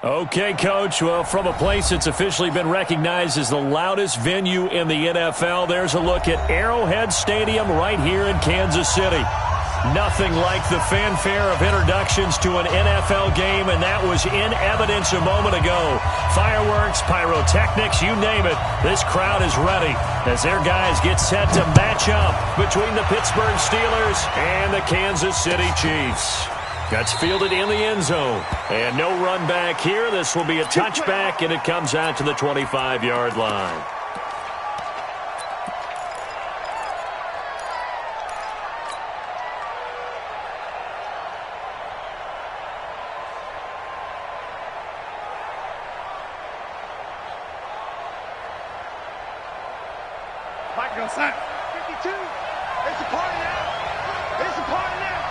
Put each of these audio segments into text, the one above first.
Okay, Coach. Well, from a place that's officially been recognized as the loudest venue in the NFL, there's a look at Arrowhead Stadium right here in Kansas City. Nothing like the fanfare of introductions to an NFL game, and that was in evidence a moment ago. Fireworks, pyrotechnics, you name it. This crowd is ready as their guys get set to match up between the Pittsburgh Steelers and the Kansas City Chiefs. That's fielded in the end zone. And no run back here. This will be a touchback, and it comes out to the 25-yard line. It's 52. It's a party now. It's a party now.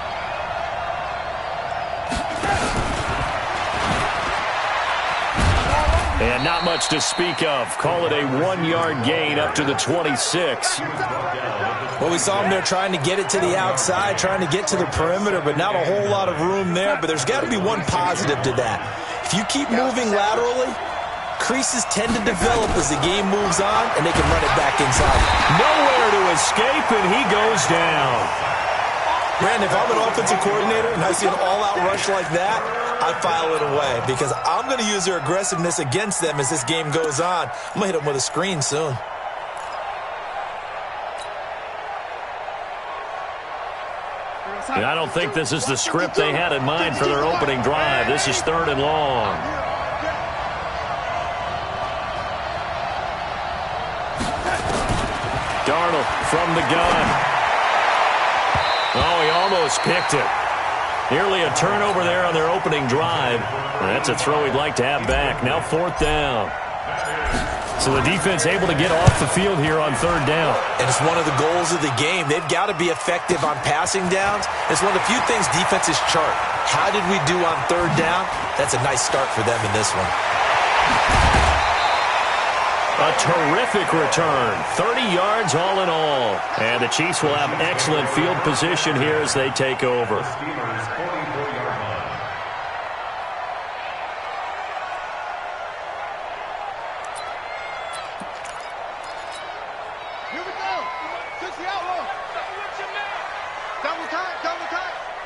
And not much to speak of. Call it a 1-yard gain up to the 26. Well, we saw him there trying to get it to the outside, trying to get to the perimeter, but not a whole lot of room there. But there's got to be one positive to that. If you keep moving laterally, creases tend to develop as the game moves on, and they can run it back inside. Nowhere to escape, and he goes down. Brandon, if I'm an offensive coordinator and I see an all-out rush like that, I file it away because I'm going to use their aggressiveness against them as this game goes on. I'm going to hit them with a screen soon. And I don't think this is the script they had in mind for their opening drive. This is 3rd and long. Darnold from the gun. Oh, he almost picked it. Nearly a turnover there on their opening drive. That's a throw he'd like to have back. Now 4th down. So the defense able to get off the field here on 3rd down. And it's one of the goals of the game. They've got to be effective on passing downs. It's one of the few things defenses chart. How did we do on 3rd down? That's a nice start for them in this one. A terrific return. 30 yards all in all. And the Chiefs will have excellent field position here as they take over.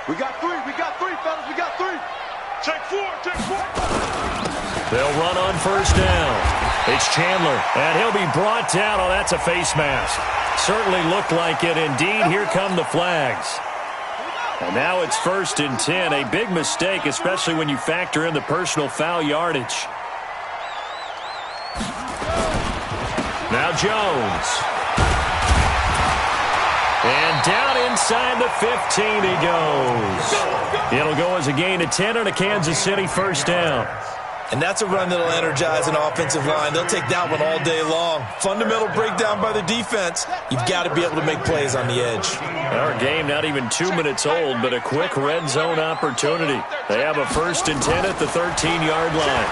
We got three, fellas. We got three. Take four. They'll run on 1st down. It's Chandler, and he'll be brought down. Oh, that's a face mask. Certainly looked like it. Indeed, here come the flags. And now it's 1st and 10. A big mistake, especially when you factor in the personal foul yardage. Now Jones. And down inside the 15 he goes. It'll go as a gain of 10 on a Kansas City 1st down. And that's a run that'll energize an offensive line. They'll take that one all day long. Fundamental breakdown by the defense. You've got to be able to make plays on the edge. Our game not even 2 minutes old, but a quick red zone opportunity. They have a 1st and 10 at the 13-yard line.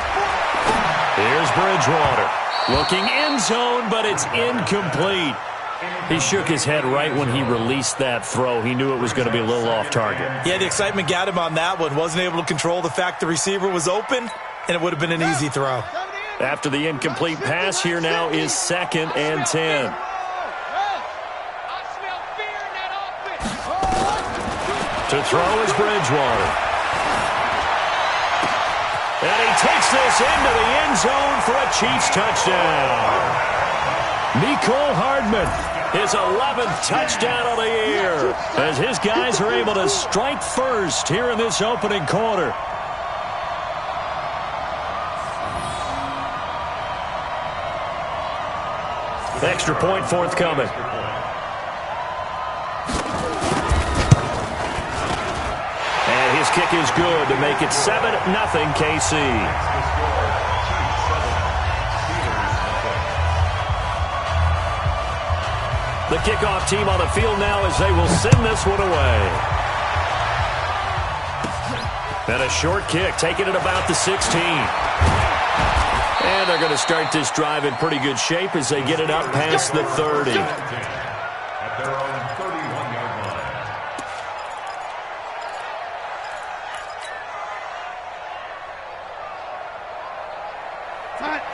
Here's Bridgewater. Looking end zone, but it's incomplete. He shook his head right when he released that throw. He knew it was going to be a little off target. Yeah, the excitement got him on that one. Wasn't able to control the fact the receiver was open, and it would have been an easy throw. After the incomplete pass, here now is 2nd and 10. To throw is Bridgewater. And he takes this into the end zone for a Chiefs touchdown. Mecole Hardman, his 11th touchdown of the year, as his guys are able to strike first here in this opening quarter. Extra point forthcoming. And his kick is good to make it 7-0 KC. The kickoff team on the field now as they will send this one away. And a short kick, taking it about the 16. And they're going to start this drive in pretty good shape as they get it up past the 30.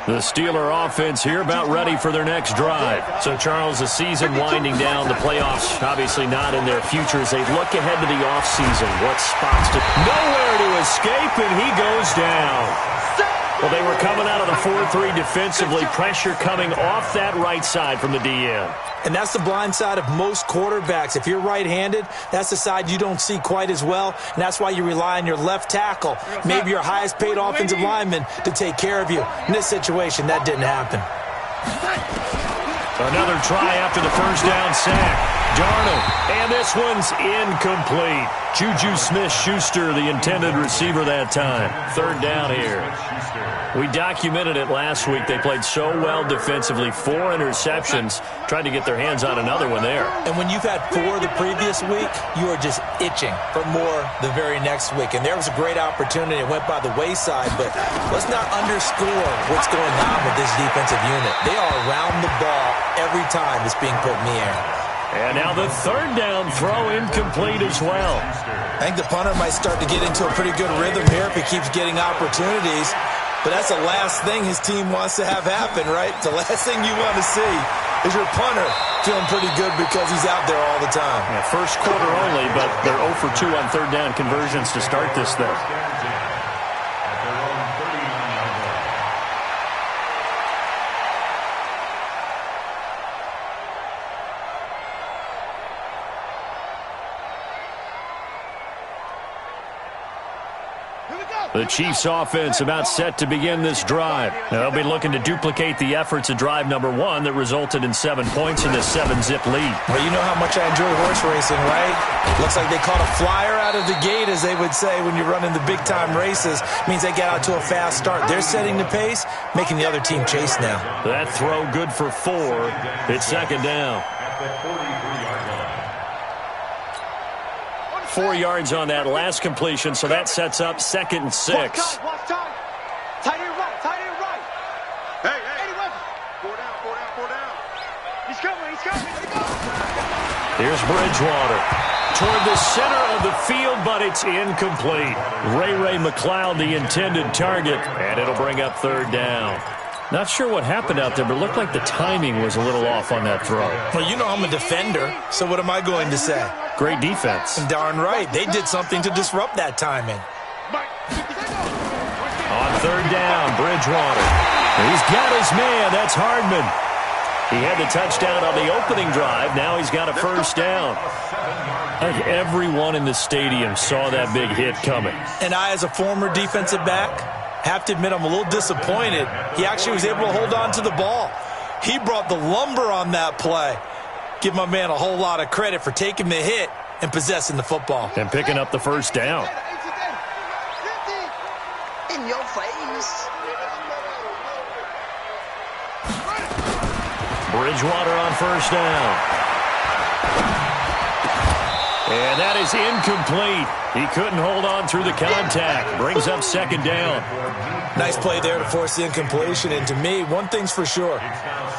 The Steeler offense here about ready for their next drive. So, Charles, the season winding down, the playoffs obviously not in their future as they look ahead to the offseason. What spots to... Nowhere to escape, and he goes down. Well, they were coming out of the 4-3 defensively. Pressure coming off that right side from the DN. And that's the blind side of most quarterbacks. If you're right-handed, that's the side you don't see quite as well, and that's why you rely on your left tackle, maybe your highest-paid offensive lineman, to take care of you. In this situation, that didn't happen. Another try after the first down sack. Darnold, and this one's incomplete. Juju Smith-Schuster, the intended receiver that time. Third down here. We documented it last week. They played so well defensively. 4 interceptions. Tried to get their hands on another one there. And when you've had 4 the previous week, you are just itching for more the very next week. And there was a great opportunity. It went by the wayside, but let's not underscore what's going on with this defensive unit. They are around the ball every time it's being put in the air. And now the third down throw incomplete as well. I think the punter might start to get into a pretty good rhythm here if he keeps getting opportunities. But that's the last thing his team wants to have happen, right? The last thing you want to see is your punter feeling pretty good because he's out there all the time. Yeah, first quarter only, but they're 0 for 2 on third down conversions to start this thing. The Chiefs offense about set to begin this drive. They'll be looking to duplicate the efforts of drive number 1 that resulted in 7 points in this 7-zip lead. Well, you know how much I enjoy horse racing, right? Looks like they caught a flyer out of the gate, as they would say when you're running the big-time races. Means they get out to a fast start. They're setting the pace, making the other team chase now. That throw good for 4. It's second down. 4 yards on that last completion, so that sets up 2nd and 6. Watch time. Tight end right. Hey. 4 down. He's coming. Here's Bridgewater. Toward the center of the field, but it's incomplete. Ray McLeod, the intended target, and it'll bring up third down. Not sure what happened out there, but it looked like the timing was a little off on that throw. Well, you know I'm a defender, so what am I going to say? Great defense. Darn right. They did something to disrupt that timing. On third down, Bridgewater. He's got his man. That's Hardman. He had the touchdown on the opening drive. Now he's got a first down. I think everyone in the stadium saw that big hit coming. And I, as a former defensive back, have to admit I'm a little disappointed. He actually was able to hold on to the ball. He brought the lumber on that play. Give my man a whole lot of credit for taking the hit and possessing the football. And picking up the first down. In your face. Bridgewater on first down. And that is incomplete. He couldn't hold on through the contact. Brings up second down. Nice play there to force the incompletion. And to me, one thing's for sure.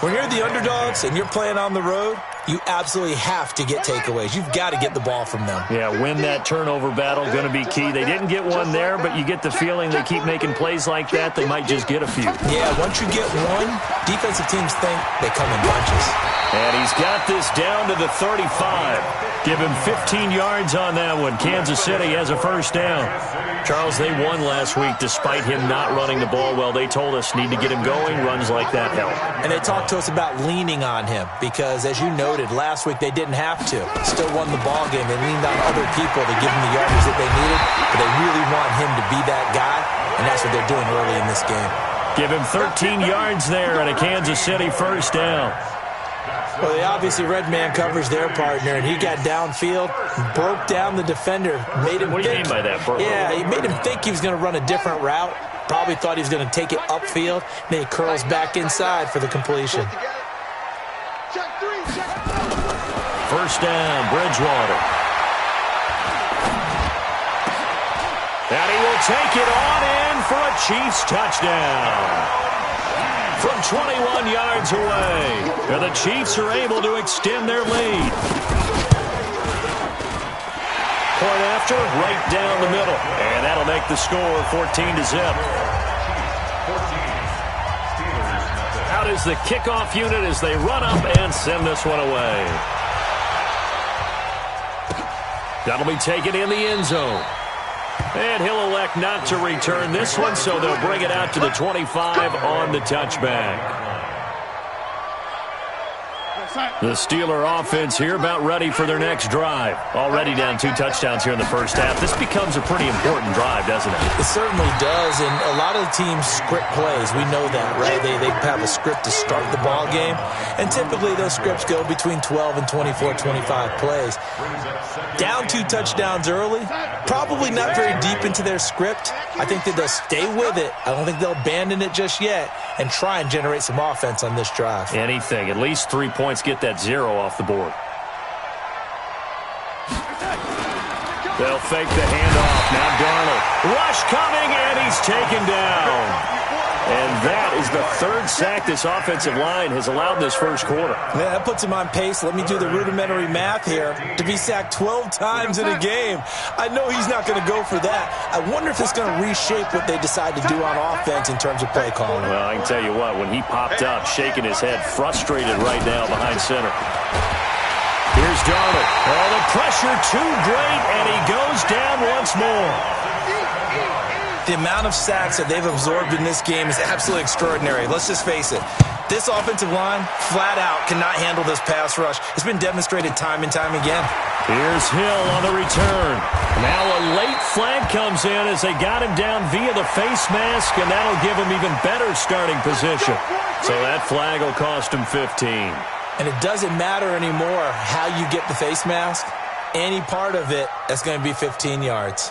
When you're the underdogs and you're playing on the road, you absolutely have to get takeaways. You've got to get the ball from them. Yeah, win that turnover battle, going to be key. They didn't get one there, but you get the feeling they keep making plays like that, they might just get a few. Yeah, once you get one, defensive teams think they come in bunches. And he's got this down to the 35. Give him 15 yards on that one. Kansas City has a first down. Charles, they won last week despite him not running the ball well. They told us need to get him going. Runs like that help. And they talked to us about leaning on him because, as you noted, last week they didn't have to. Still won the ball game. They leaned on other people to give them the yardage that they needed, but they really want him to be that guy, and that's what they're doing early in this game. Give him 13 yards there and a Kansas City first down. Well, they obviously red man covers their partner, and he got downfield, broke down the defender, made him What do you mean by that, bro? Yeah, he made him think he was going to run a different route. Probably thought he was going to take it upfield. Then he curls back inside for the completion. First down, Bridgewater. And he will take it on in for a Chiefs touchdown. From 21 yards away, and the Chiefs are able to extend their lead. Point after, right down the middle. And that'll make the score 14-0. is the kickoff unit as they run up and send this one away. That'll be taken in the end zone. And he'll elect not to return this one, so they'll bring it out to the 25 on the touchback. The Steeler offense here about ready for their next drive. Already down 2 touchdowns here in the first half. This becomes a pretty important drive, doesn't it? It certainly does, and a lot of the teams script plays. We know that, right? They have a script to start the ball game, and typically those scripts go between 12 and 24, 25 plays. Down 2 touchdowns early, probably not very deep into their script. I think that they'll stay with it. I don't think they'll abandon it just yet and try and generate some offense on this drive. Anything. At least 3 points, get that 0 off the board. They'll fake the handoff. Now Darnold. Rush coming, and he's taken down. And that is the 3rd sack this offensive line has allowed this first quarter. Yeah, that puts him on pace. Let me do the rudimentary math here. To be sacked 12 times in a game, I know he's not going to go for that. I wonder if it's going to reshape what they decide to do on offense in terms of play calling. Well, I can tell you what, when he popped up, shaking his head, frustrated right now behind center. Here's Darnold. Oh, the pressure too great, and he goes down once more. The amount of sacks that they've absorbed in this game is absolutely extraordinary. Let's just face it. This offensive line, flat out, cannot handle this pass rush. It's been demonstrated time and time again. Here's Hill on the return. Now a late flag comes in as they got him down via the face mask, and that'll give him even better starting position. So that flag will cost him 15. And it doesn't matter anymore how you get the face mask. Any part of it, that's going to be 15 yards.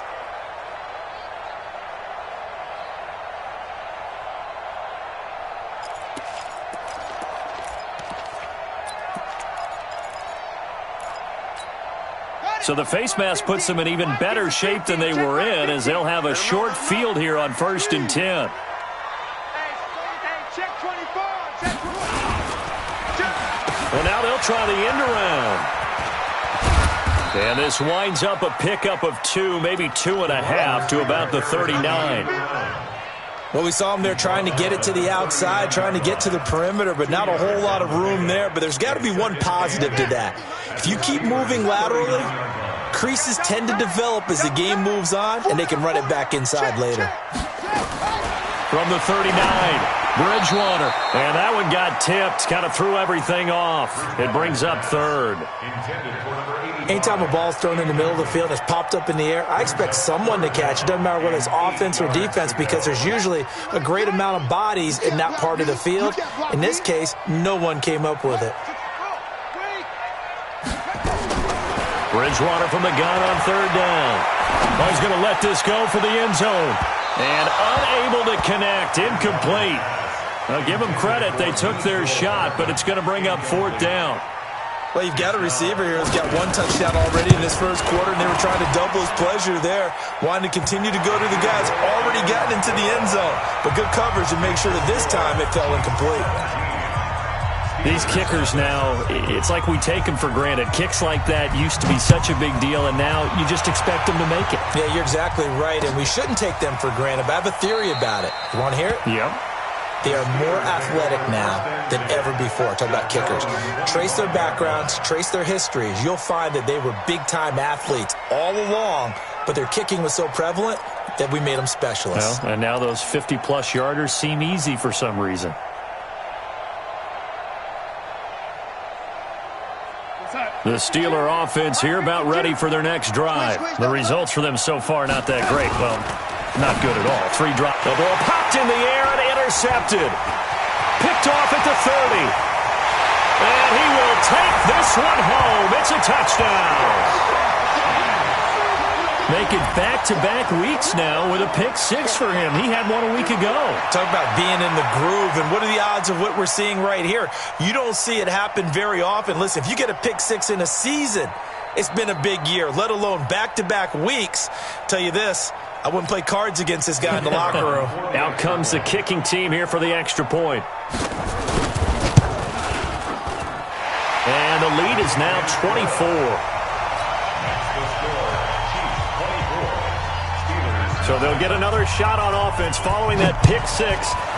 So the face mask puts them in even better shape than they were in, as they'll have a short field here on 1st and 10. Well, now they'll try the end around. And this winds up a pickup of 2, maybe 2.5 to about the 39. Well, we saw them there trying to get it to the outside, trying to get to the perimeter, but not a whole lot of room there. But there's got to be one positive to that. If you keep moving laterally, creases tend to develop as the game moves on, and they can run it back inside later. From the 39, Bridgewater. And that one got tipped, kind of threw everything off. It brings up 3rd. Anytime a ball's thrown in the middle of the field, it's popped up in the air, I expect someone to catch. It doesn't matter whether it's offense or defense, because there's usually a great amount of bodies in that part of the field. In this case, no one came up with it. Bridgewater from the gun on 3rd down. Oh, he's going to let this go for the end zone. And unable to connect, incomplete. Now, give them credit. They took their shot, but it's going to bring up 4th down. Well, you've got a receiver here who's got 1 touchdown already in this first quarter, and they were trying to double his pleasure there, wanting to continue to go to the guys already gotten into the end zone. But good coverage to make sure that this time it fell incomplete. These kickers now, it's like we take them for granted. Kicks like that used to be such a big deal, and now you just expect them to make it. Yeah, you're exactly right, and we shouldn't take them for granted, but I have a theory about it. You want to hear it? Yep. They are more athletic now than ever before. Talk about kickers. Trace their backgrounds, trace their histories. You'll find that they were big-time athletes all along, but their kicking was so prevalent that we made them specialists. Well, and now those 50-plus yarders seem easy for some reason. The Steeler offense here about ready for their next drive. The results for them so far not that great. Well, not good at all. 3 drop. The ball popped in the air and intercepted. Picked off at the 30. And he will take this one home. It's a touchdown. Make it back-to-back weeks now with a pick 6 for him. He had one a week ago. Talk about being in the groove, and what are the odds of what we're seeing right here? You don't see it happen very often. Listen, if you get a pick 6 in a season, it's been a big year, let alone back-to-back weeks. Tell you this, I wouldn't play cards against this guy in the locker room. Out comes the kicking team here for the extra point. And the lead is now 24. So they'll get another shot on offense following that pick 6.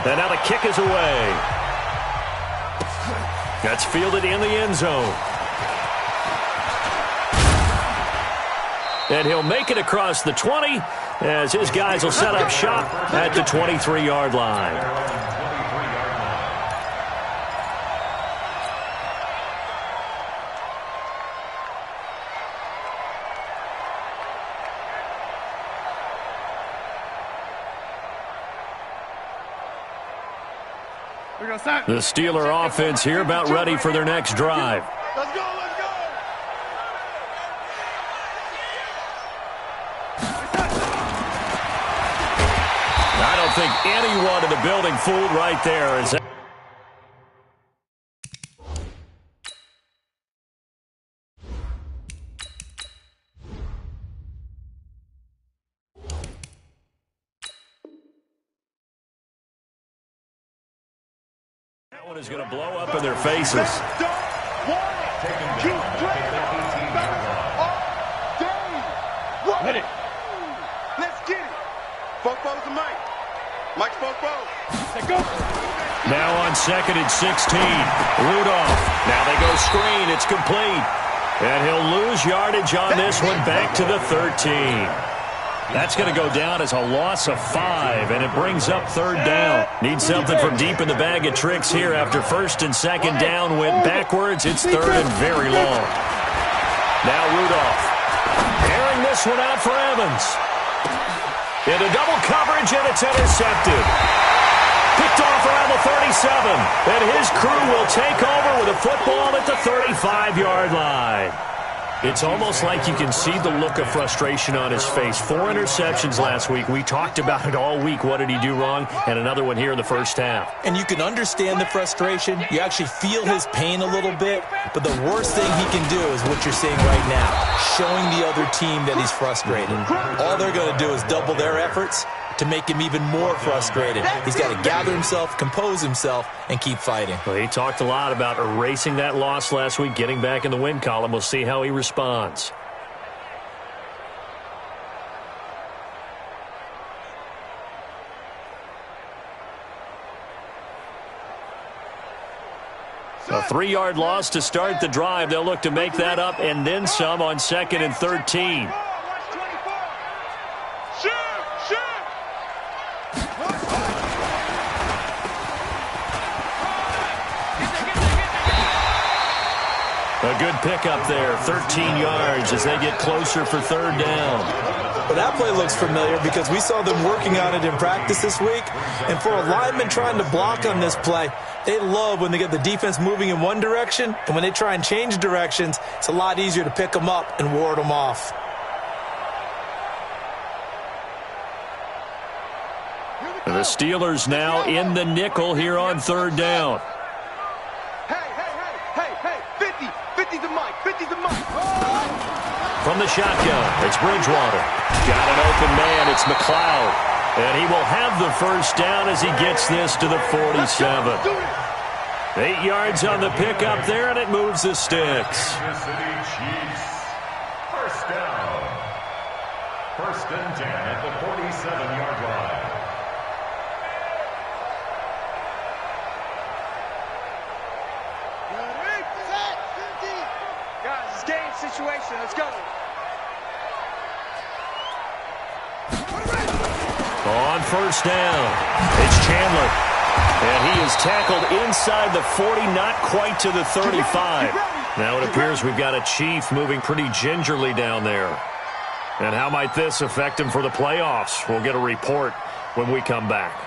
And now the kick is away. That's fielded in the end zone. And he'll make it across the 20 as his guys will set up shop at the 23-yard line. The Steeler offense here about ready for their next drive. Let's go, let's go. I don't think anyone in the building fooled right there. That one is going to blow up in their faces. Don't want it. Keep playing all day. Hit it. Let's get it. Football's the Mike. Mike's football. Let's go. Now on 2nd and 16. Rudolph. Now they go screen. It's complete. And he'll lose yardage on this one back to the 13. That's going to go down as a loss of 5, and it brings up 3rd down. Need something from deep in the bag of tricks here after 1st and 2nd down went backwards. It's 3rd and very long. Now Rudolph. Airing this one out for Evans. Into double coverage, and it's intercepted. Picked off around the 37, and his crew will take over with a football at the 35-yard line. It's almost like you can see the look of frustration on his face. 4 interceptions last week. We talked about it all week. What did he do wrong? And another one here in the first half. And you can understand the frustration. You actually feel his pain a little bit. But the worst thing he can do is what you're seeing right now, showing the other team that he's frustrated. All they're going to do is double their efforts to make him even more frustrated. He's got to gather himself, compose himself, and keep fighting. Well, he talked a lot about erasing that loss last week, getting back in the win column. We'll see how he responds. A 3-yard loss to start the drive. They'll look to make that up and then some on 2nd and 13. A good pickup there, 13 yards as they get closer for 3rd down. Well, that play looks familiar because we saw them working on it in practice this week. And for a lineman trying to block on this play, they love when they get the defense moving in one direction. And when they try and change directions, it's a lot easier to pick them up and ward them off. The Steelers now in the nickel here on 3rd down. From the shotgun, it's Bridgewater. Got an open man, it's McLeod. And he will have the first down as he gets this to the 47. 8 yards on the pickup there, and it moves the sticks. First down. 1st and 10 at the 47-yard line. Guys, it's game situation. Let's go. On 1st down, it's Chandler. And he is tackled inside the 40, not quite to the 35. Now it appears we've got a Chief moving pretty gingerly down there. And how might this affect him for the playoffs? We'll get a report when we come back.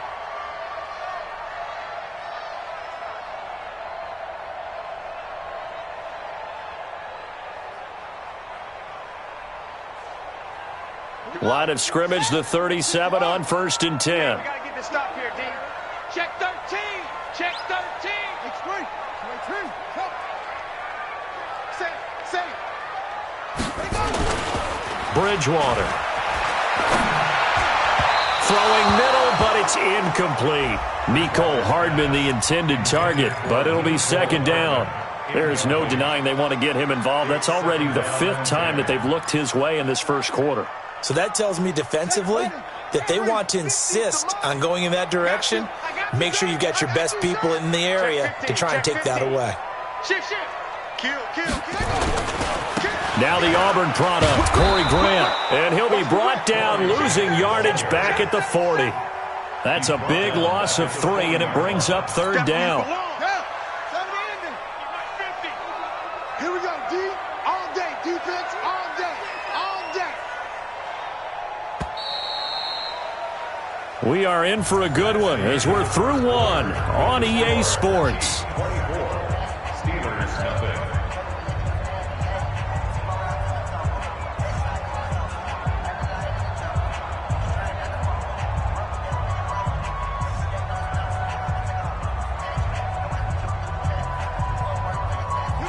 Line of scrimmage, the 37 on 1st and 10. We got to get this stop here, D. Check 13. Check 13. Explain. 23. Come. Say. Bridgewater. Throwing middle, but it's incomplete. Mecole Hardman, the intended target, but it'll be 2nd down. There's no denying they want to get him involved. That's already the 5th time that they've looked his way in this first quarter. So that tells me defensively that they want to insist on going in that direction. Make sure you've got your best people in the area to try and take that away. Shift. Kill. Now the Auburn product, Corey Grant. And he'll be brought down, losing yardage back at the 40. That's a big loss of 3, and it brings up third down. Here we go, D. All day. Defense, all day. We are in for a good one as we're through one on EA Sports.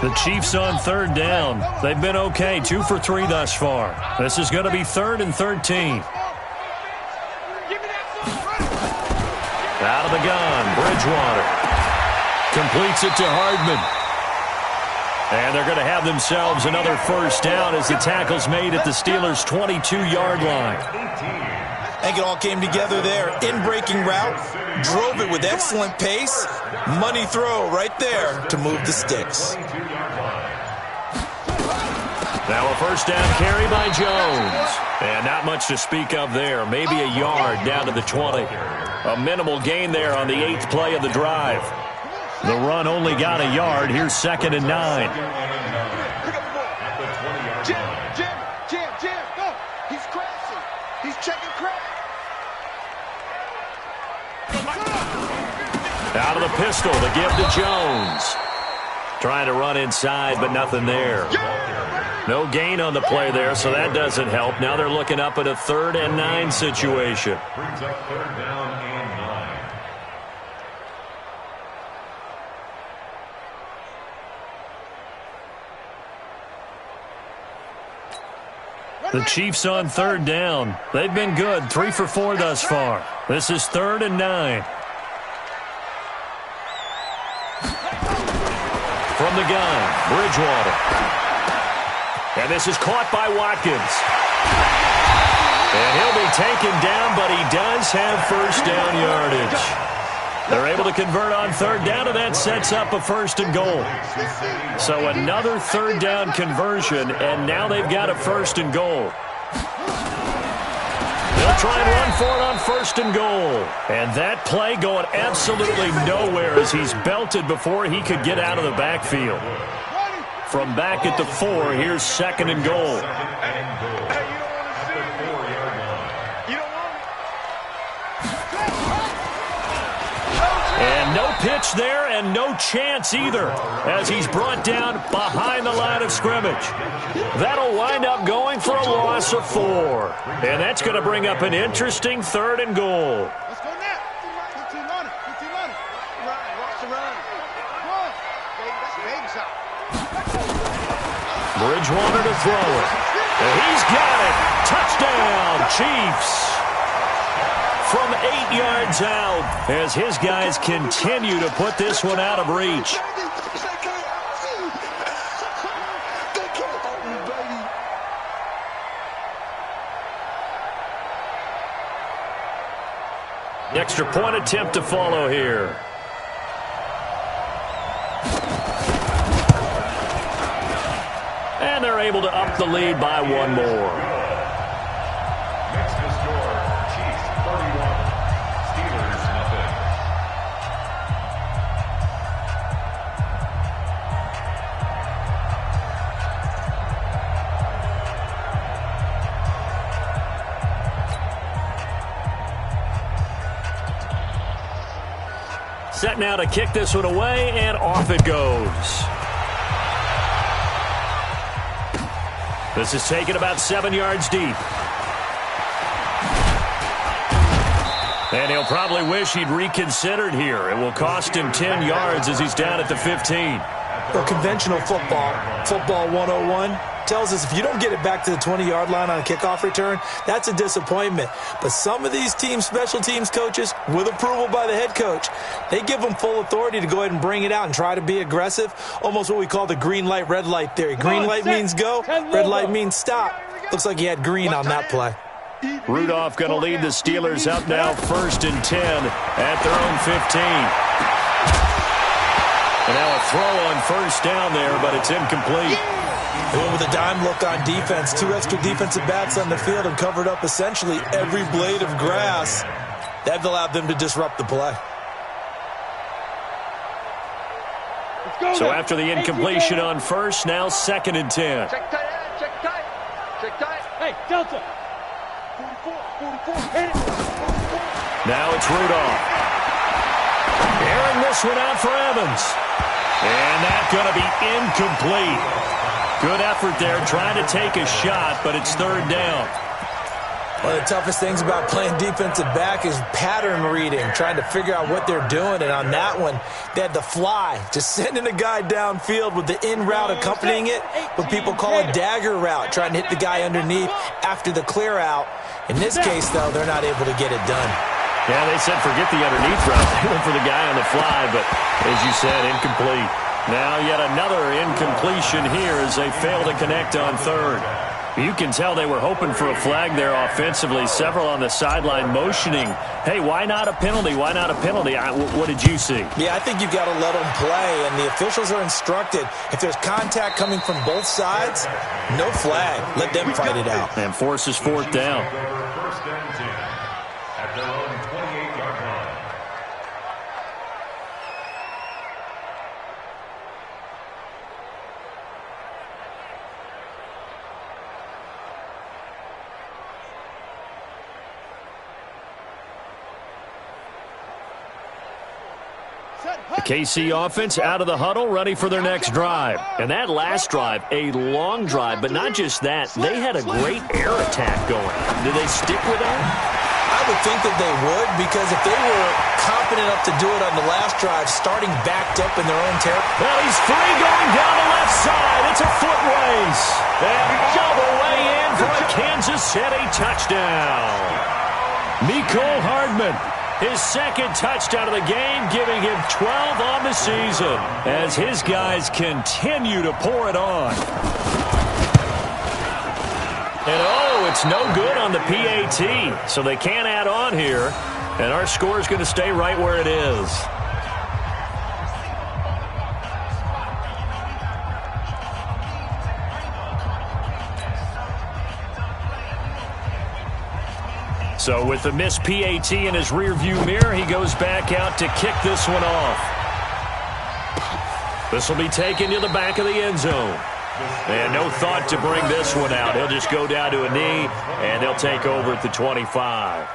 The Chiefs on third down. They've been okay, 2 for 3 thus far. This is going to be 3rd and 13. Out of the gun, Bridgewater. Completes it to Hardman. And they're going to have themselves another first down as the tackle's made at the Steelers' 22-yard line. I think it all came together there. In-breaking route, drove it with excellent pace. Money throw right there to move the sticks. Now a first down carry by Jones. And not much to speak of there. Maybe a yard down to the 20. A minimal gain there on the 8th play of the drive. The run only got a yard. Here's 2nd and 9. Jam. Go. He's crashing. He's checking crack. Out of the pistol to give to Jones. Trying to run inside, but nothing there. No gain on the play there, so that doesn't help. Now they're looking up at a 3rd and 9 situation. Brings up 3rd down and 9. The Chiefs on 3rd down. They've been good, 3 for 4 thus far. This is 3rd and 9. From the gun, Bridgewater. And this is caught by Watkins. And he'll be taken down, but he does have first down yardage. They're able to convert on 3rd down, and that sets up a 1st and goal. So another 3rd down conversion, and now they've got a 1st and goal. They'll try and run for it on 1st and goal. And that play going absolutely nowhere as he's belted before he could get out of the backfield. From back at the 4, here's 2nd and goal. And no pitch there and no chance either as he's brought down behind the line of scrimmage. That'll wind up going for a loss of 4. And that's going to bring up an interesting 3rd and goal. Let's go now. 15 on it. Run. Watch the run. Come on. That's a big shot. Bridgewater to throw it. And he's got it. Touchdown, Chiefs. From 8 yards out as his guys continue to put this one out of reach. Extra point attempt to follow here. And they're able to up the lead by 1 more. Next to score, Chiefs 31, Steelers nothing. Set now to kick this one away, and off it goes. This is taken about 7 yards deep. And he'll probably wish he'd reconsidered here. It will cost him 10 yards as he's down at the 15. Well, conventional football 101, tells us if you don't get it back to the 20-yard line on a kickoff return, that's a disappointment. But some of these teams, special teams coaches, with approval by the head coach, they give them full authority to go ahead and bring it out and try to be aggressive, almost what we call the green light, red light theory. Green light means go, red light means stop. Looks like he had green on that play. Rudolph going to lead the Steelers up now 1st and 10 at their own 15. And now a throw on first down there, but it's incomplete. They went with a dime look on defense. 2 extra defensive backs on the field and covered up essentially every blade of grass. That allowed them to disrupt the play. So after the incompletion on first, now 2nd and 10. Check tight end, check tight. Check tight. Hey, Delta. 44. Hit it. 44. Now it's Rudolph. Airing this one out for Evans. And that's going to be incomplete. Good effort there, trying to take a shot, but it's 3rd down. One of the toughest things about playing defensive back is pattern reading, trying to figure out what they're doing. And on that one, they had the fly, just sending a guy downfield with the in route accompanying it, what people call a dagger route, trying to hit the guy underneath after the clear out. In this case, though, they're not able to get it done. Yeah, they said forget the underneath route. They went for the guy on the fly, but as you said, incomplete. Now yet another incompletion here as they fail to connect on 3rd. You can tell they were hoping for a flag there offensively. Several on the sideline motioning, hey, why not a penalty? Why not a penalty? What did you see? Yeah, I think you've got to let them play, and the officials are instructed, if there's contact coming from both sides, no flag. Let them fight it out. And forces 4th down. First and 10 at their own 28-yard line. The KC offense out of the huddle, ready for their next drive. And that last drive, a long drive, but not just that. They had a great air attack going. Did they stick with that? I would think that they would, because if they were confident enough to do it on the last drive, starting backed up in their own territory. Well, he's free going down the left side. It's a foot race. And all the way in for a Kansas City touchdown. Mecole Hardman. His 2nd touchdown of the game, giving him 12 on the season as his guys continue to pour it on. And it's no good on the PAT, so they can't add on here, and our score is going to stay right where it is. So with the missed PAT in his rearview mirror, he goes back out to kick this one off. This will be taken to the back of the end zone. And no thought to bring this one out. He'll just go down to a knee, and they'll take over at the 25.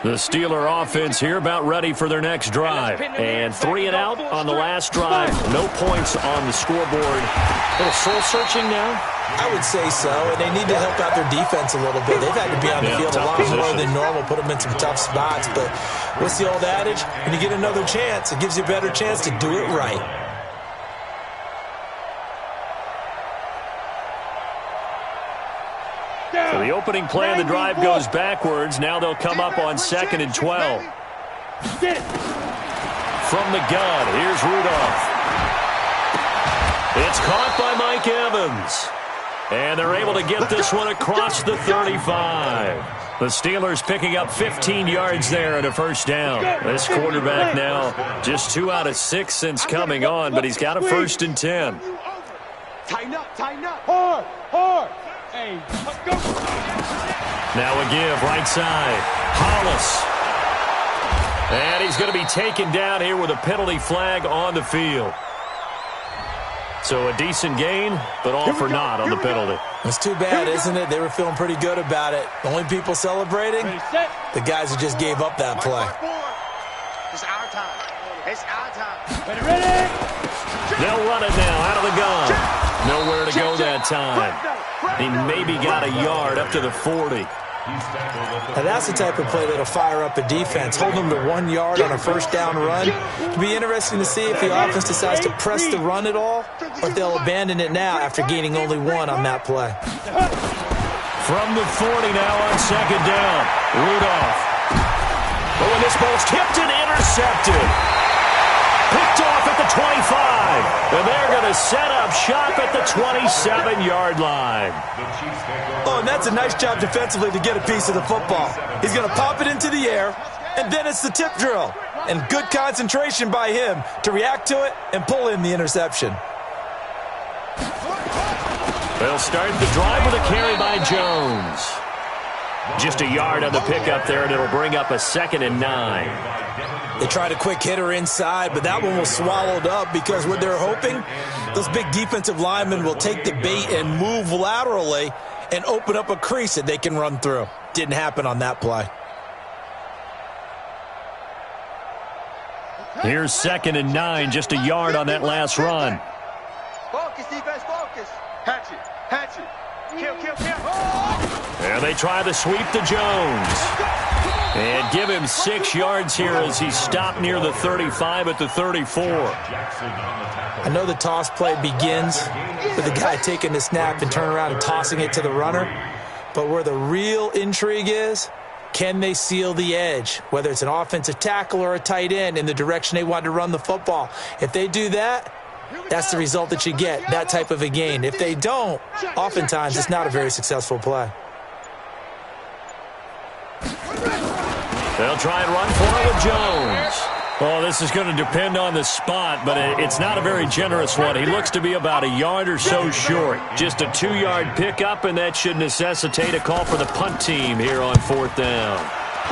The Steeler offense here about ready for their next drive. And 3 and out on the last drive. No points on the scoreboard. A little soul-searching now? I would say so, and they need to help out their defense a little bit. They've had to be on the field a lot more than normal, put them in some tough spots. But what's the old adage? When you get another chance, it gives you a better chance to do it right. So the opening play of the drive goes backwards. Now they'll come up on 2nd and 12. From the gun, here's Rudolph. It's caught by Mike Evans. And they're able to get this one across the 35. The Steelers picking up 15 yards there and a first down. This quarterback now just 2 out of 6 since coming on, but he's got a 1st and 10. Tighten up. Hard. Hey, go. Now a give, right side. Hollis. And he's going to be taken down here with a penalty flag on the field. So a decent gain, but all for naught on the penalty. It's too bad, isn't it? They were feeling pretty good about it. The only people celebrating, the guys who just gave up that play. It's our time. It's our time. Ready? They'll run it now out of the gun. Nowhere to go that time. He maybe got a yard up to the 40. Now that's the type of play that'll fire up a defense. Hold them to 1 yard on a first down run. It'll be interesting to see if the offense decides to press the run at all, or if they'll abandon it now after gaining only 1 on that play. From the 40 now on 2nd down. Rudolph. Oh, and this ball's tipped and intercepted. Picked off at the the 25. And they're going to set up shop at the 27-yard line. Oh, and that's a nice job defensively to get a piece of the football. He's going to pop it into the air, and then it's the tip drill. And good concentration by him to react to it and pull in the interception. They'll start the drive with a carry by Jones. Just a yard on the pickup there, and it'll bring up a 2nd and 9. They tried a quick hitter inside, but that one was swallowed up because what they're hoping, those big defensive linemen will take the bait and move laterally and open up a crease that they can run through. Didn't happen on that play. Here's 2nd and 9, just a yard on that last run. Focus, defense, focus. Hatchet, hatchet. Kill, kill, kill. And they try the sweep to Jones. And give him 6 yards here as he stopped near the 35 at the 34. I know the toss play begins with the guy taking the snap and turning around and tossing it to the runner. But where the real intrigue is, can they seal the edge, whether it's an offensive tackle or a tight end, in the direction they want to run the football? If they do that, that's the result that you get, that type of a gain. If they don't, oftentimes it's not a very successful play. They'll try and run for it with Jones. Oh, this is going to depend on the spot, but it's not a very generous one. He looks to be about a yard or so short. Just a 2-yard pickup, and that should necessitate a call for the punt team here on 4th down.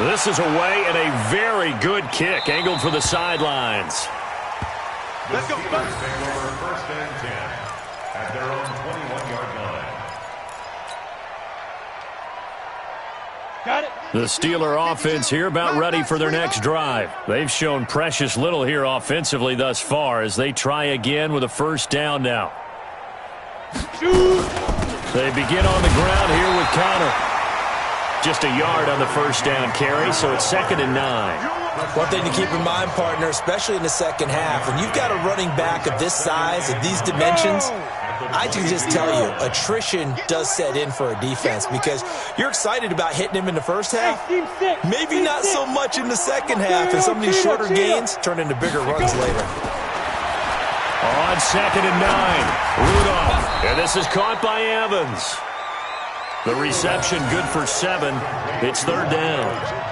This is away and a very good kick, angled for the sidelines. Let's go, folks. 1st and 10 at their own 21-yard line. Got it. The Steeler offense here about ready for their next drive. They've shown precious little here offensively thus far as they try again with a 1st down now. They begin on the ground here with Connor. Just a yard on the 1st down carry, so it's 2nd and 9. One thing to keep in mind, partner, especially in the second half, when you've got a running back of this size, of these dimensions, I can just tell you, attrition does set in for a defense because you're excited about hitting him in the first half. Maybe not so much in the second half, and some of these shorter gains turn into bigger runs later. On 2nd and 9, Rudolph. And this is caught by Evans. The reception good for 7. It's 3rd down.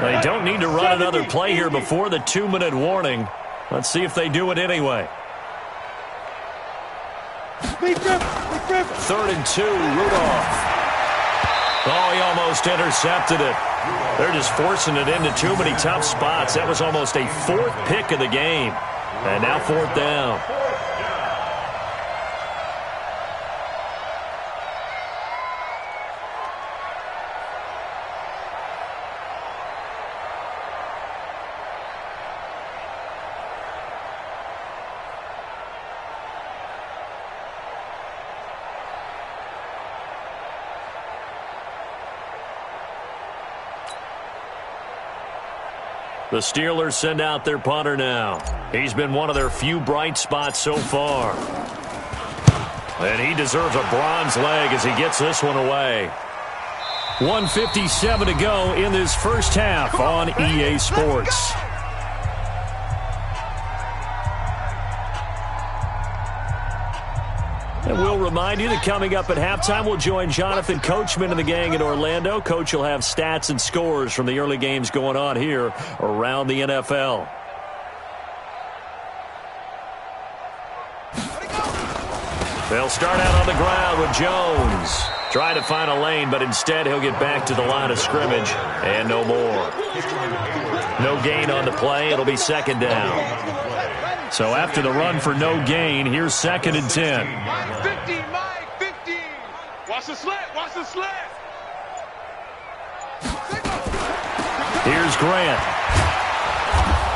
They don't need to run another play here before the 2-minute warning. Let's see if they do it anyway. 3rd and 2, Rudolph. Oh, he almost intercepted it. They're just forcing it into too many tough spots. That was almost a 4th pick of the game. And now 4th down. The Steelers send out their punter now. He's been one of their few bright spots so far. And he deserves a bronze leg as he gets this one away. 1:57 to go in this first half on EA Sports. And we'll remind you that coming up at halftime, we'll join Jonathan Coachman and the gang in Orlando. Coach will have stats and scores from the early games going on here around the NFL. They'll start out on the ground with Jones. Try to find a lane, but instead he'll get back to the line of scrimmage and no more. No gain on the play. It'll be 2nd down. So after the run for no gain, here's 2nd and 10. 15, Mike, 15. Watch the slant, watch the slant. Here's Grant.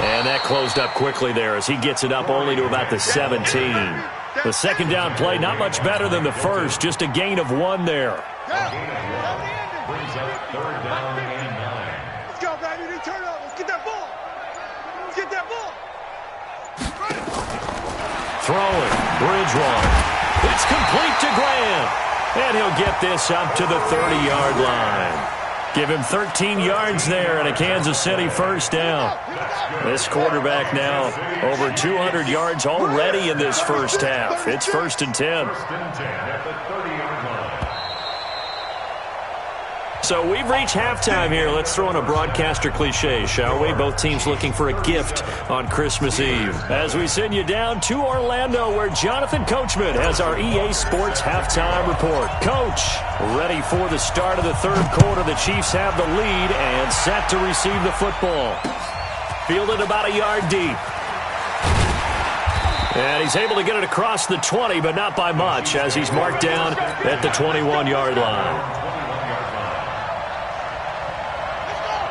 And that closed up quickly there as he gets it up only to about the 17. The 2nd down play, not much better than the first, just a gain of 1 there. Brings up 3rd down and 9. Let's go, baby. They turn up. Let's get that ball. Let's get that ball. Throwing, Bridgewater. It's complete to Grant. And he'll get this up to the 30-yard line. Give him 13 yards there and a Kansas City first down. This quarterback now over 200 yards already in this first half. It's 1st and 10. At the 30-yard line. So we've reached halftime here. Let's throw in a broadcaster cliche, shall we? Both teams looking for a gift on Christmas Eve. As we send you down to Orlando, where Jonathan Coachman has our EA Sports halftime report. Coach, ready for the start of the third quarter. The Chiefs have the lead and set to receive the football. Fielded about a yard deep. And he's able to get it across the 20, but not by much, as he's marked down at the 21-yard line.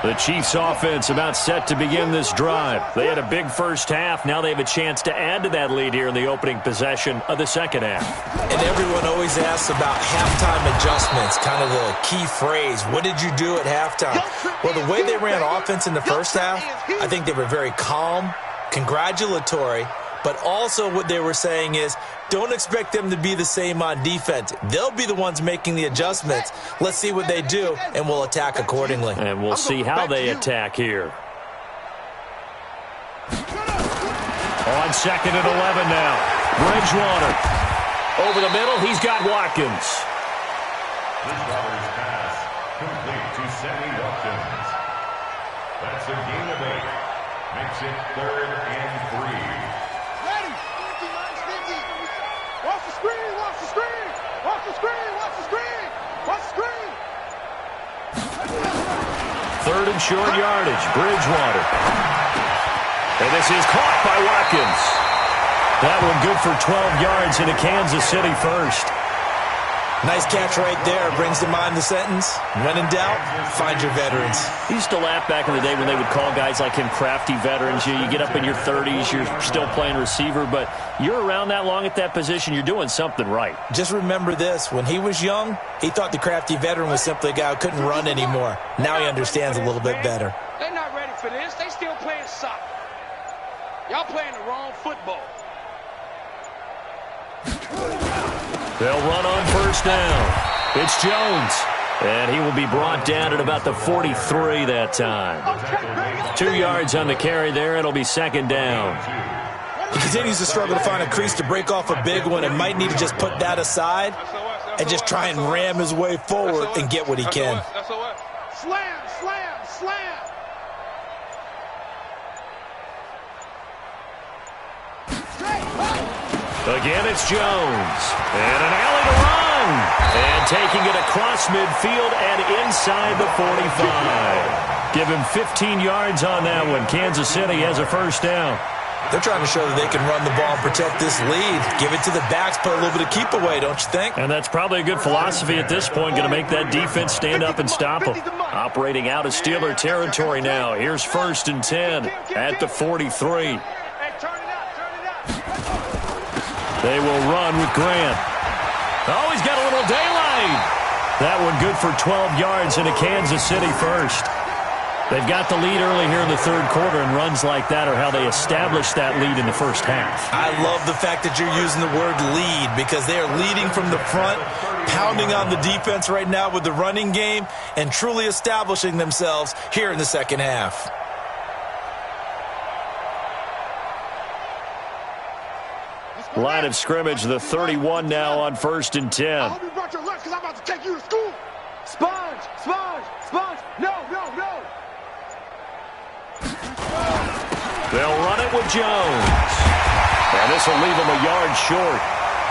The Chiefs offense about set to begin this drive. They had a big first half. Now they have a chance to add to that lead here in the opening possession of the second half. And everyone always asks about halftime adjustments, kind of the key phrase. What did you do at halftime? Well, the way they ran offense in the first half, I think they were very calm, congratulatory, but also what they were saying is, don't expect them to be the same on defense. They'll be the ones making the adjustments. Let's see what they do, and we'll attack accordingly. And we'll see how they attack here. On 2nd and 11 now. Bridgewater. Over the middle, he's got Watkins. Bridgewater's pass complete to Sammy Watkins. That's a gain of 8. Makes it 3rd and 3. Watch the screen, watch the screen, watch the screen, watch the screen, watch the screen. 3rd and short yardage, Bridgewater. And this is caught by Watkins. That one good for 12 yards into Kansas City first. Nice catch right there. Brings to mind the sentence, when in doubt, find your veterans. He used to laugh back in the day when they would call guys like him crafty veterans. You get up in your 30s, you're still playing receiver, but you're around that long at that position, you're doing something right. Just remember this. When he was young, he thought the crafty veteran was simply a guy who couldn't run anymore. Now he understands a little bit better. They're not ready for this. They still playing soccer. Y'all playing the wrong football. They'll run on first down. It's Jones. And he will be brought down at about the 43 that time. 2 yards on the carry there. It'll be 2nd down. He continues to struggle to find a crease to break off a big one and might need to just put that aside and just try and ram his way forward and get what he can. Slam, slam, slam. Again, it's Jones. And an alley to run. And taking it across midfield and inside the 45. Give him 15 yards on that one. Kansas City has a first down. They're trying to show that they can run the ball and protect this lead. Give it to the backs, put a little bit of keep away, don't you think? And that's probably a good philosophy at this point. Going to make that defense stand up and stop them. Operating out of Steeler territory now. Here's 1st and 10 at the 43. They will run with Grant. Oh, he's got a little daylight. That one good for 12 yards into Kansas City first. They've got the lead early here in the third quarter, and runs like that are how they establish that lead in the first half. I love the fact that you're using the word lead, because they are leading from the front, pounding on the defense right now with the running game, and truly establishing themselves here in the second half. Line of scrimmage, the 31 now on 1st and 10. I hope you brought your lunch because I'm about to take you to school. Sponge, sponge, sponge. No, no, no. They'll run it with Jones. And this will leave them a yard short.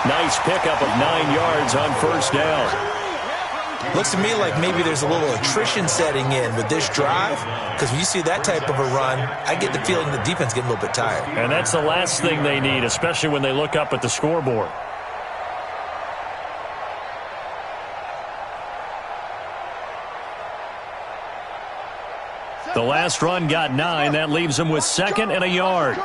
Nice pickup of 9 yards on first down. Looks to me like maybe there's a little attrition setting in with this drive, because when you see that type of a run, I get the feeling the defense getting a little bit tired. And that's the last thing they need, especially when they look up at the scoreboard. The last run got 9. That leaves them with 2nd and a yard.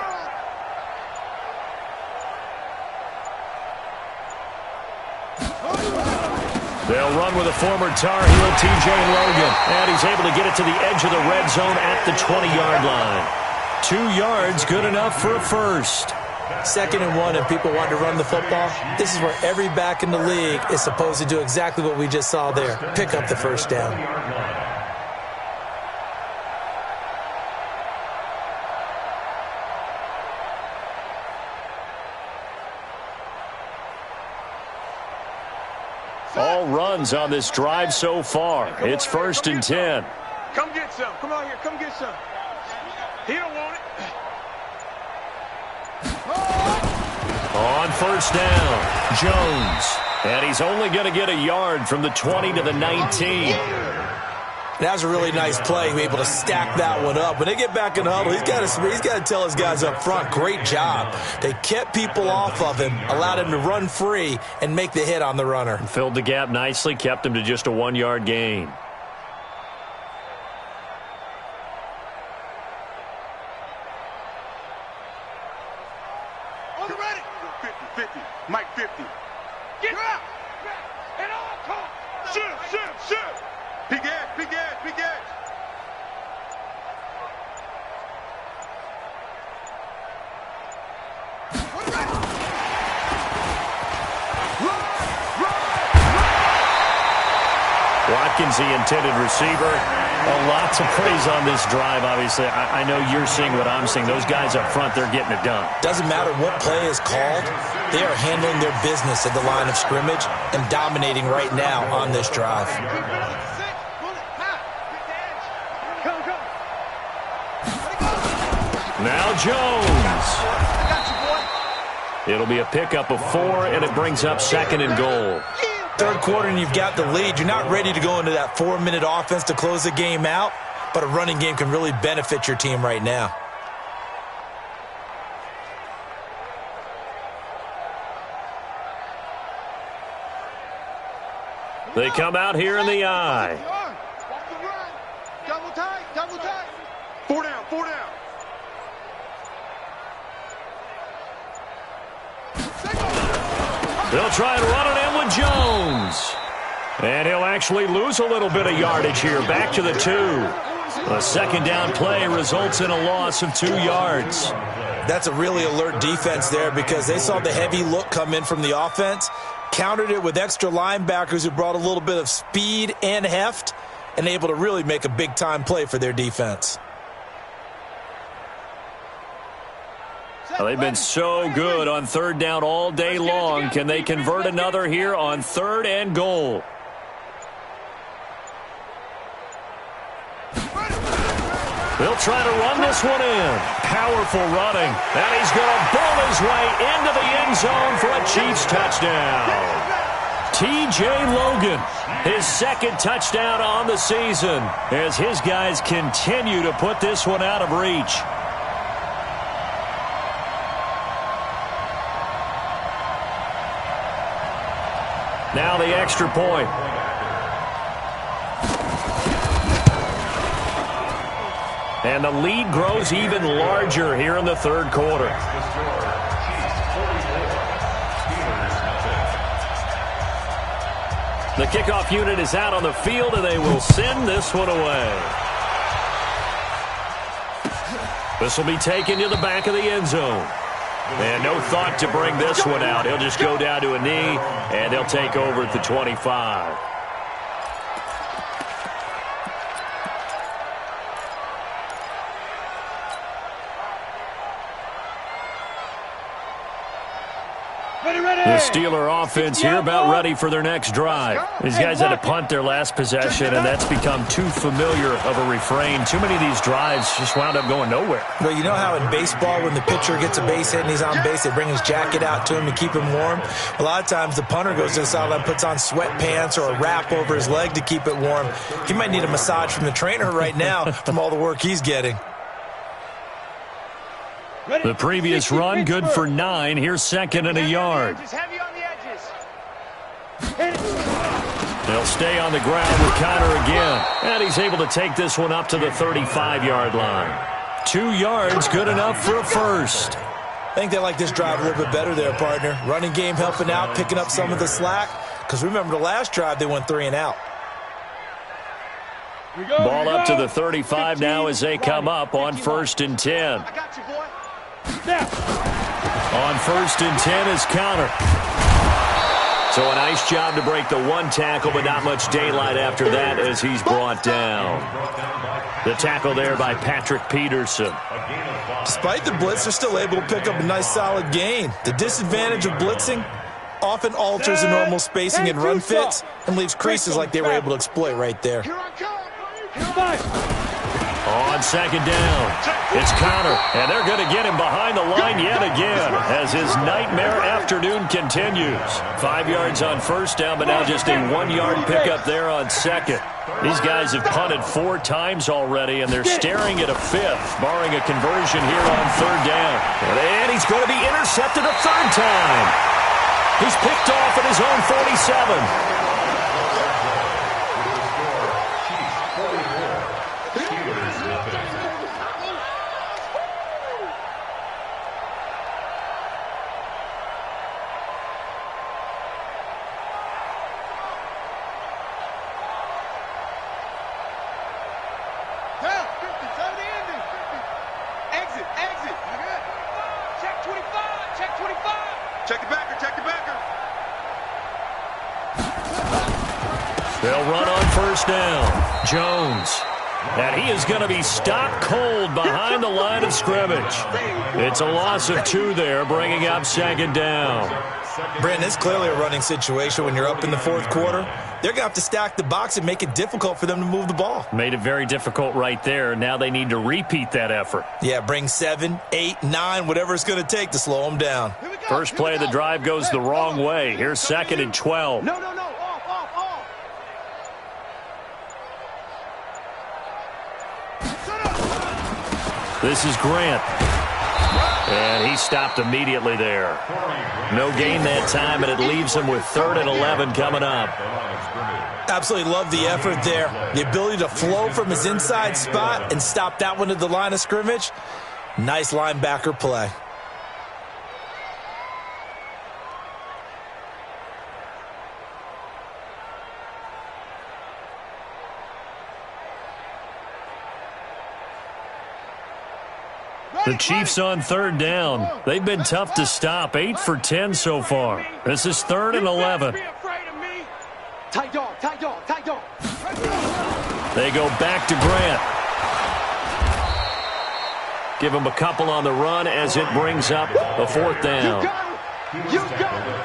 They'll run with a former Tar Heel, TJ Logan. And he's able to get it to the edge of the red zone at the 20-yard line. 2 yards, good enough for a first. 2nd and 1, and people want to run the football. This is where every back in the league is supposed to do exactly what we just saw there. Pick up the first down. All runs on this drive so far. It's 1st and 10. Come get some. Come on here. Come get some. He don't want it. On 1st down, Jones. And he's only going to get a yard from the 20 to the 19. That was a really nice play. He was able to stack that one up. When they get back in the huddle, he's got to tell his guys up front, great job. They kept people off of him, allowed him to run free, and make the hit on the runner. Filled the gap nicely, kept him to just a 1-yard gain. On the ready. 50, Mike 50. Get out. And all come. Shoot. Big edge. Watkins, the intended receiver. Lots of praise on this drive, obviously. I know you're seeing what I'm seeing. Those guys up front, they're getting it done. Doesn't matter what play is called. They are handling their business at the line of scrimmage and dominating right now on this drive. Now Jones. It'll be a pickup of 4, and it brings up 2nd and goal. Third quarter and you've got the lead. You're not ready to go into that 4-minute offense to close the game out, but a running game can really benefit your team right now. They come out here in the eye. Double tight. 4 down. They'll try and run it in with Jones. And he'll actually lose a little bit of yardage here. Back to the 2. A 2nd down play results in a loss of 2 yards. That's a really alert defense there because they saw the heavy look come in from the offense, countered it with extra linebackers who brought a little bit of speed and heft, and able to really make a big-time play for their defense. Well, they've been so good on 3rd down all day long. Can they convert another here on 3rd and goal? They'll try to run this one in. Powerful running. And he's going to ball his way into the end zone for a Chiefs touchdown. T.J. Logan, his 2nd touchdown on the season as his guys continue to put this one out of reach. Now the extra point. And the lead grows even larger here in the 3rd quarter. The kickoff unit is out on the field, and they will send this one away. This will be taken to the back of the end zone. And no thought to bring this one out. He'll just go down to a knee, and they'll take over at the 25. The Steeler offense here about ready for their next drive. These guys had to punt their last possession, and that's become too familiar of a refrain. Too many of these drives just wound up going nowhere. Well, you know how in baseball when the pitcher gets a base hit and he's on base, they bring his jacket out to him to keep him warm? A lot of times the punter goes to the sideline, puts on sweatpants or a wrap over his leg to keep it warm. He might need a massage from the trainer right now from all the work he's getting. The previous run, good for 9. Here's 2nd and a yard. Heavy on the edges. They'll stay on the ground with Connor again. And he's able to take this one up to the 35-yard line. 2 yards, good enough for a first. I think they like this drive a little bit better there, partner. Running game helping out, picking up some of the slack. Because remember, the last drive, they went 3 and out. Ball up to the 35 now as they come up on 1st and 10. I got you, boy. On 1st and 10 is Connor. So a nice job to break the 1 tackle, but not much daylight after that as he's brought down. The tackle there by Patrick Peterson. Despite the blitz, they're still able to pick up a nice solid gain. The disadvantage of blitzing, often alters the normal spacing and run fits and leaves creases like they were able to exploit right there. On second down, it's Connor, and they're going to get him behind the line yet again as his nightmare afternoon continues. 5 yards on first down, but now just a 1-yard pickup there on second. These guys have punted 4 times already, and they're staring at a 5th, barring a conversion here on third down. And he's going to be intercepted a 3rd time. He's picked off at his own 47. Check the backer, check the backer. They'll run on first down. Jones. And he is going to be stopped cold behind the line of scrimmage. It's a loss of 2 there, bringing up second down. Brandon, it's clearly a running situation when you're up in the 4th quarter. They're going to have to stack the box and make it difficult for them to move the ball. Made it very difficult right there. Now they need to repeat that effort. Yeah, bring 7, 8, 9, whatever it's going to take to slow them down. First play of the drive goes the wrong way. Here's 2nd and 12. No. Off. This is Grant. And he stopped immediately there. No gain that time, and it leaves him with 3rd and 11 coming up. Absolutely love the effort there. The ability to flow from his inside spot and stop that one at the line of scrimmage. Nice linebacker play. The Chiefs on 3rd down. They've been tough to stop. 8 for 10 so far. This is 3rd and 11. Tight dog. They go back to Grant. Give him a couple on the run as it brings up a 4th down. You got it.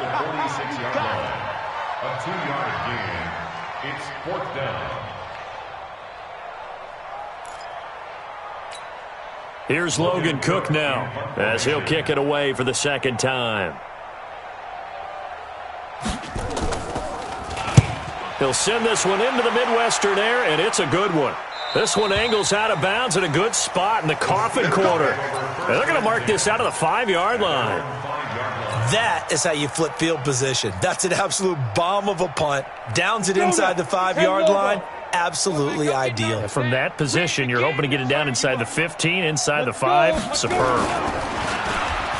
A 2-yard gain. It's 4th down. Here's Logan Cook now as he'll kick it away for the 2nd time. He'll send this one into the Midwestern air, and it's a good one. This one angles out of bounds at a good spot in the coffin corner. And they're going to mark this out of the 5-yard line. That is how you flip field position. That's an absolute bomb of a punt. Downs it inside the 5-yard line. Absolutely ideal. From that position, you're hoping to get it down inside the 15, inside the 5. Superb.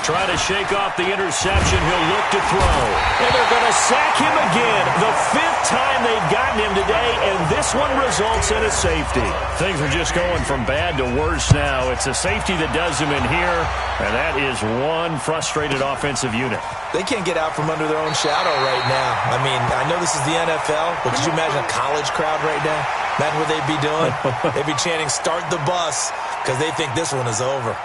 Try to shake off the interception. He'll look to throw. And they're going to sack him again. The 5th time they've gotten him today, and this one results in a safety. Things are just going from bad to worse now. It's a safety that does him in here, and that is one frustrated offensive unit. They can't get out from under their own shadow right now. I mean, I know this is the NFL, but could you imagine a college crowd right now? Imagine what they'd be doing. They'd be chanting, "Start the bus," because they think this one is over.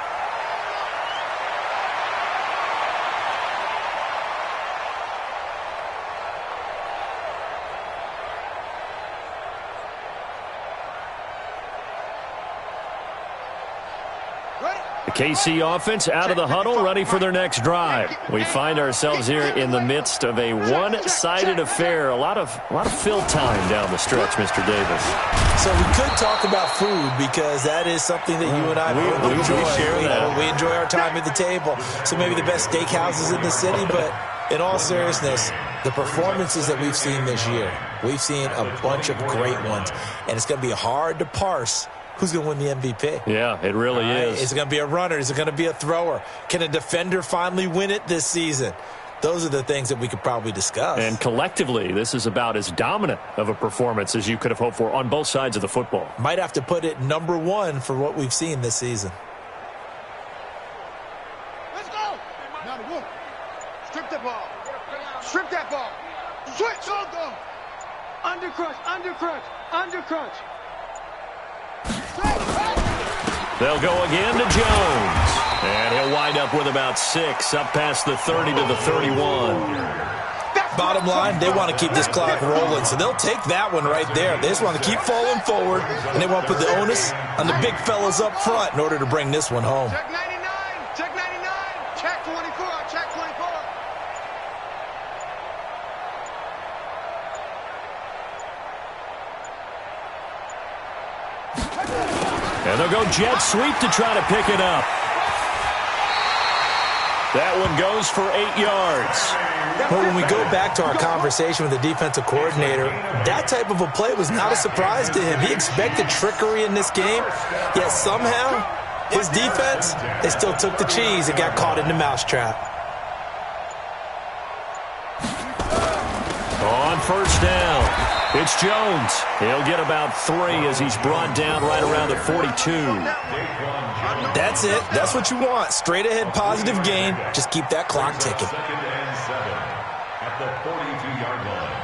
The KC offense out of the huddle, ready for their next drive. We find ourselves here in the midst of a one-sided affair. A lot of fill time down the stretch, Mr. Davis. So we could talk about food because that is something that you and I we enjoy. share that. We enjoy our time at the table. So maybe the best steakhouses in the city, but in all seriousness, the performances that we've seen this year, we've seen a bunch of great ones, and it's going to be hard to parse who's going to win the MVP. Yeah, it really is. Is it going to be a runner? Is it going to be a thrower? Can a defender finally win it this season? Those are the things that we could probably discuss. And collectively, this is about as dominant of a performance as you could have hoped for on both sides of the football. Might have to put it number one for what we've seen this season. Let's go. Now the woman. Strip that ball. Strip that ball. Switch. Go. Undercrush, undercrush, undercrush. They'll go again to Jones. And he'll wind up with about 6, up past the 30 to the 31. Bottom line, they want to keep this clock rolling, so they'll take that one right there. They just want to keep falling forward, and they want to put the onus on the big fellas up front in order to bring this one home. Check 99, check 99, check 24, check 24. And they'll go jet sweep to try to pick it up. That one goes for 8 yards. Well, when we go back to our conversation with the defensive coordinator, that type of a play was not a surprise to him. He expected trickery in this game, yet somehow his defense, they still took the cheese and got caught in the mousetrap. On first down, it's Jones. He'll get about 3 as he's brought down right around the 42. That's it. That's what you want. Straight ahead positive gain. Just keep that clock ticking. 2nd and 7 at the 42-yard line.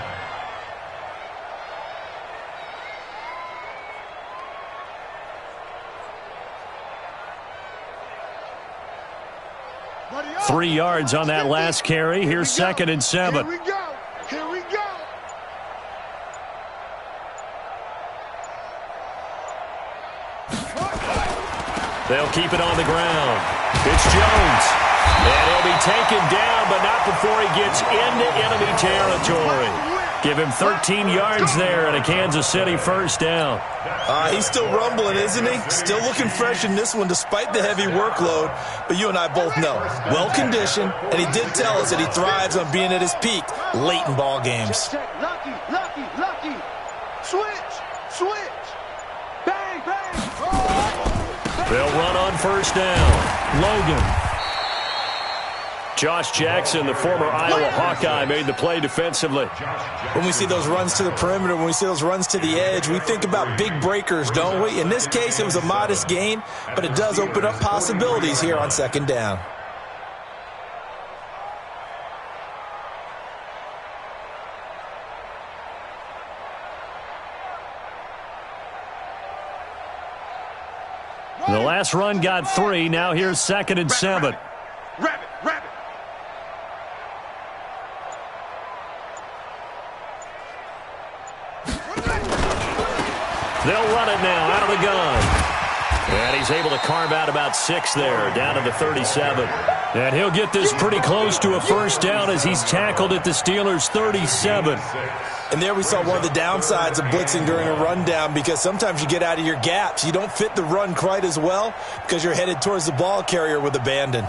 3 yards on that last carry. Here's 2nd and 7. Here we go. Here we go. They'll keep it on the ground. It's Jones. And he'll be taken down, but not before he gets into enemy territory. Give him 13 yards there and a Kansas City first down. He's still rumbling, isn't he? Still looking fresh in this one despite the heavy workload. But you and I both know, well-conditioned, and he did tell us that he thrives on being at his peak late in ball games. Check. Lucky, lucky, lucky. Switch, switch. Bang, bang. They'll run on first down. Logan. Josh Jackson, the former Iowa Hawkeye, made the play defensively. When we see those runs to the perimeter, when we see those runs to the edge, we think about big breakers, don't we? In this case, it was a modest gain, but it does open up possibilities here on 2nd down. The last run got 3. Now here's 2nd and 7. Rabbit, rabbit. They'll run it now out of the gun. And he's able to carve out about 6 there, down to the 37. And he'll get this pretty close to a first down as he's tackled at the Steelers' 37. And there we saw one of the downsides of blitzing during a rundown, because sometimes you get out of your gaps. You don't fit the run quite as well because you're headed towards the ball carrier with abandon.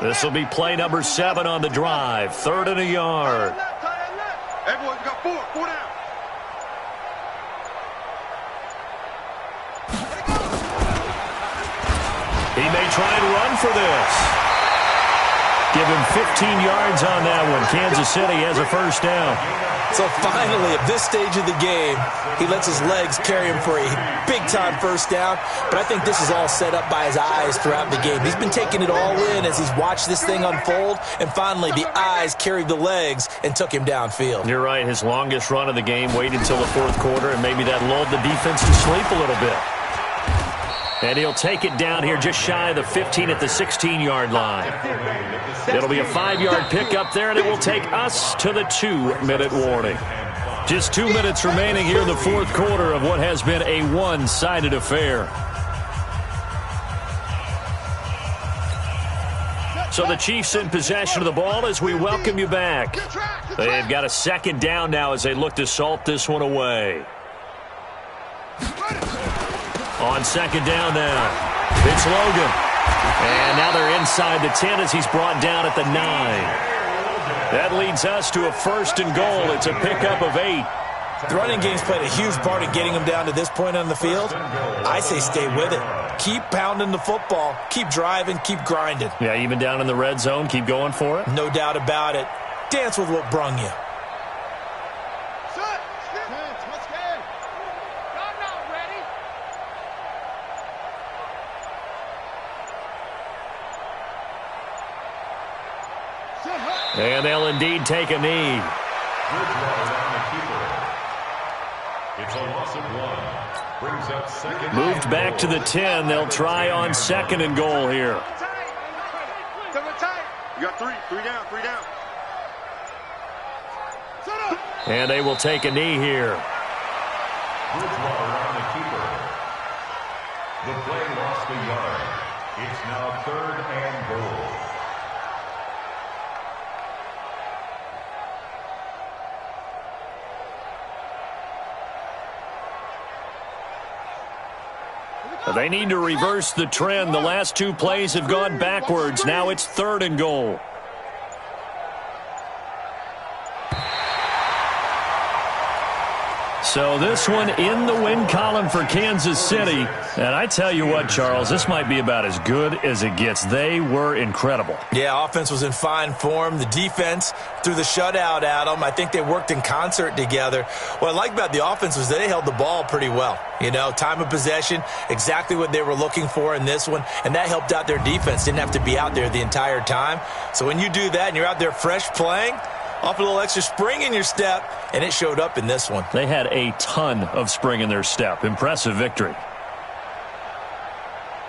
This will be play number 7 on the drive. 3rd and a yard. Hey, boys, we got 4 down. He may try and run for this. Give him 15 yards on that one. Kansas City has a first down. So finally, at this stage of the game, he lets his legs carry him for a big-time first down. But I think this is all set up by his eyes throughout the game. He's been taking it all in as he's watched this thing unfold. And finally, the eyes carried the legs and took him downfield. You're right. His longest run of the game waited until the 4th quarter, and maybe that lulled the defense to sleep a little bit. And he'll take it down here just shy of the 15 at the 16-yard line. It'll be a 5-yard pickup there, and it will take us to the 2-minute warning. Just 2 minutes remaining here in the 4th quarter of what has been a one-sided affair. So the Chiefs in possession of the ball as we welcome you back. They've got a 2nd down now as they look to salt this one away. On 2nd down now, it's Logan. And now they're inside the 10 as he's brought down at the 9. That leads us to a 1st and goal. It's a pickup of 8. The running game's played a huge part in getting him down to this point on the field. I say stay with it. Keep pounding the football. Keep driving. Keep grinding. Yeah, even down in the red zone, keep going for it. No doubt about it. Dance with what brung you. And they'll indeed take a knee. It's a loss of 1. Brings up 2nd. Moved back to the 10. They'll try on 2nd and goal here. You got three down. And they will take a knee here. Bridgewater on the keeper. The play lost a yard. It's now 3rd and goal. They need to reverse the trend. The last 2 plays have gone backwards. Now it's 3rd and goal. So this one in the win column for Kansas City. And I tell you what, Charles, this might be about as good as it gets. They were incredible. Yeah, offense was in fine form. The defense threw the shutout at them. I think they worked in concert together. What I like about the offense was they held the ball pretty well. You know, time of possession, exactly what they were looking for in this one. And that helped out their defense. Didn't have to be out there the entire time. So when you do that and you're out there fresh playing, off a little extra spring in your step, and it showed up in this one. They had a ton of spring in their step. Impressive victory.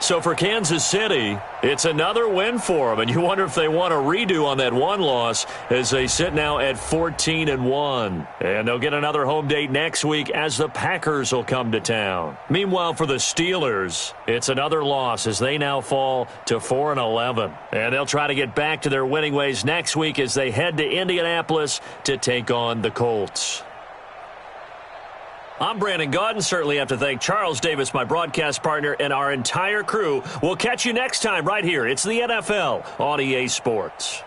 So for Kansas City, it's another win for them, and you wonder if they want a redo on that one loss as they sit now at 14-1. And they'll get another home date next week as the Packers will come to town. Meanwhile, for the Steelers, it's another loss as they now fall to 4-11. And they'll try to get back to their winning ways next week as they head to Indianapolis to take on the Colts. I'm Brandon Gaudin. Certainly have to thank Charles Davis, my broadcast partner, and our entire crew. We'll catch you next time right here. It's the NFL on EA Sports.